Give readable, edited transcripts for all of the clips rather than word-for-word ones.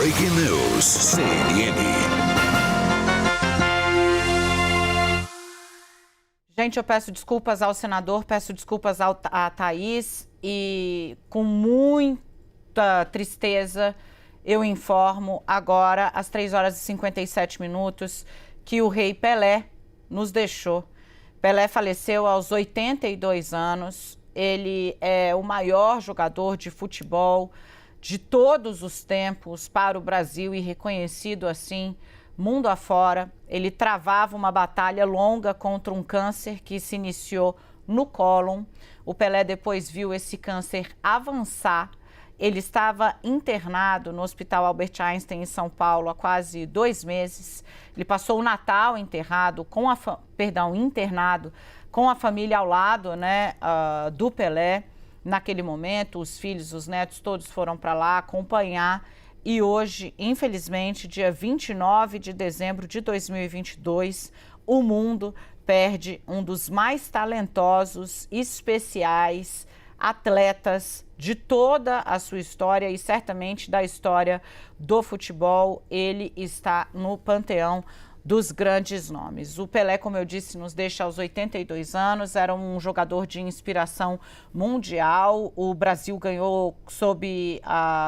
Breaking News, CNN. Gente, eu peço desculpas ao senador, peço desculpas à Thaís e com muita tristeza eu informo agora, às 3h57, que o rei Pelé nos deixou. Pelé faleceu aos 82 anos, ele é o maior jogador de futebol de todos os tempos para o Brasil e reconhecido assim mundo afora. Ele travava uma batalha longa contra um câncer que se iniciou no cólon. O Pelé depois viu esse câncer avançar. Ele estava internado no Hospital Albert Einstein, em São Paulo, há quase 2 meses. Ele passou o Natal internado com a família ao lado, né, do Pelé. Naquele momento, os filhos, os netos, todos foram para lá acompanhar. E hoje, infelizmente, dia 29 de dezembro de 2022, o mundo perde um dos mais talentosos, especiais atletas de toda a sua história e certamente da história do futebol. Ele está no panteão dos grandes nomes. O Pelé, como eu disse, nos deixa aos 82 anos, era um jogador de inspiração mundial. O Brasil ganhou,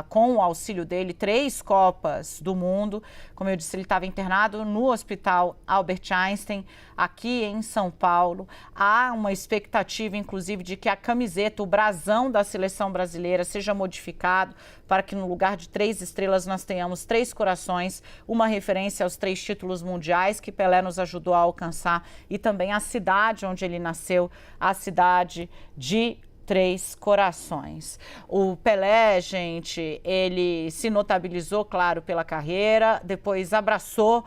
com o auxílio dele, 3 Copas do Mundo. Como eu disse, ele estava internado no Hospital Albert Einstein, aqui em São Paulo. Há uma expectativa, inclusive, de que a camiseta, o brasão da seleção brasileira seja modificado para que no lugar de 3 estrelas nós tenhamos 3 corações, uma referência aos 3 títulos mundiais que Pelé nos ajudou a alcançar e também a cidade onde ele nasceu, a cidade de 3 Corações. O Pelé, gente, ele se notabilizou, claro, pela carreira, depois abraçou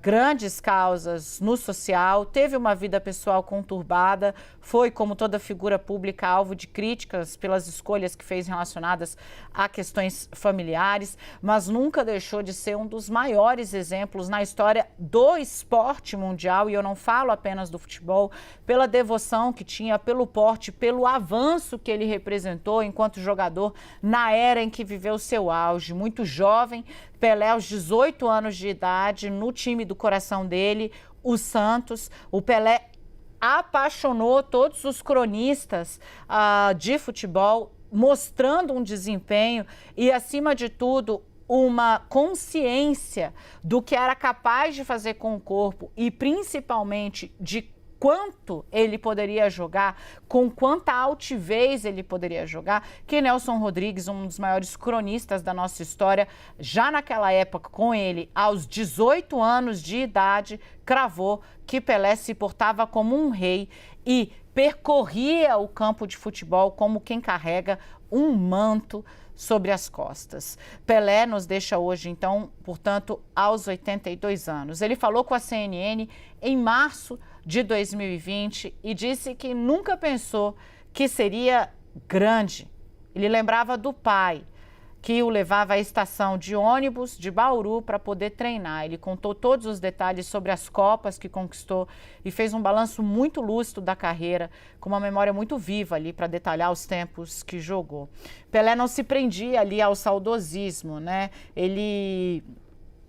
grandes causas no social, teve uma vida pessoal conturbada, foi, como toda figura pública, alvo de críticas pelas escolhas que fez relacionadas a questões familiares, mas nunca deixou de ser um dos maiores exemplos na história do esporte mundial, e eu não falo apenas do futebol, pela devoção que tinha, pelo porte, pelo avanço que ele representou enquanto jogador na era em que viveu seu auge. Muito jovem, Pelé, aos 18 anos de idade, no time do coração dele, o Santos. O Pelé apaixonou todos os cronistas de futebol, mostrando um desempenho e, acima de tudo, uma consciência do que era capaz de fazer com o corpo e, principalmente, de quanto ele poderia jogar, com quanta altivez ele poderia jogar, que Nelson Rodrigues, um dos maiores cronistas da nossa história, já naquela época, com ele, aos 18 anos de idade, cravou que Pelé se portava como um rei e percorria o campo de futebol como quem carrega um manto sobre as costas. Pelé nos deixa hoje, então, portanto, aos 82 anos. Ele falou com a CNN em março de 2020 e disse que nunca pensou que seria grande. Ele lembrava do pai, que o levava à estação de ônibus de Bauru para poder treinar. Ele contou todos os detalhes sobre as Copas que conquistou e fez um balanço muito lúcido da carreira, com uma memória muito viva ali para detalhar os tempos que jogou. Pelé não se prendia ali ao saudosismo, né? Ele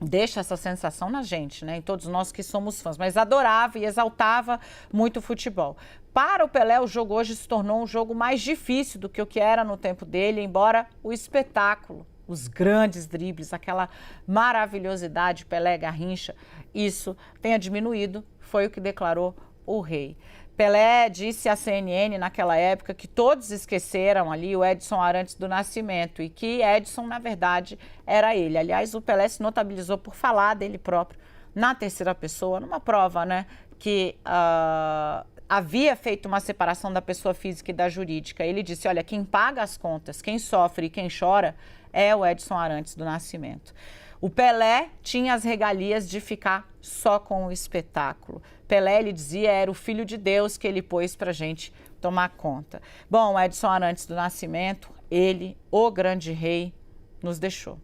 deixa essa sensação na gente, né? Em todos nós que somos fãs, mas adorava e exaltava muito o futebol. Para o Pelé, o jogo hoje se tornou um jogo mais difícil do que o que era no tempo dele, embora o espetáculo, os grandes dribles, aquela maravilhosidade Pelé Garrincha, isso tenha diminuído, foi o que declarou o rei. Pelé disse à CNN naquela época que todos esqueceram ali o Edson Arantes do Nascimento e que Edson, na verdade, era ele. Aliás, o Pelé se notabilizou por falar dele próprio na terceira pessoa, numa prova, né, que havia feito uma separação da pessoa física e da jurídica. Ele disse, olha, quem paga as contas, quem sofre e quem chora é o Edson Arantes do Nascimento. O Pelé tinha as regalias de ficar só com o espetáculo. Pelé, ele dizia, era o filho de Deus que ele pôs para a gente tomar conta. Bom, Edson Arantes do Nascimento, ele, o grande rei, nos deixou.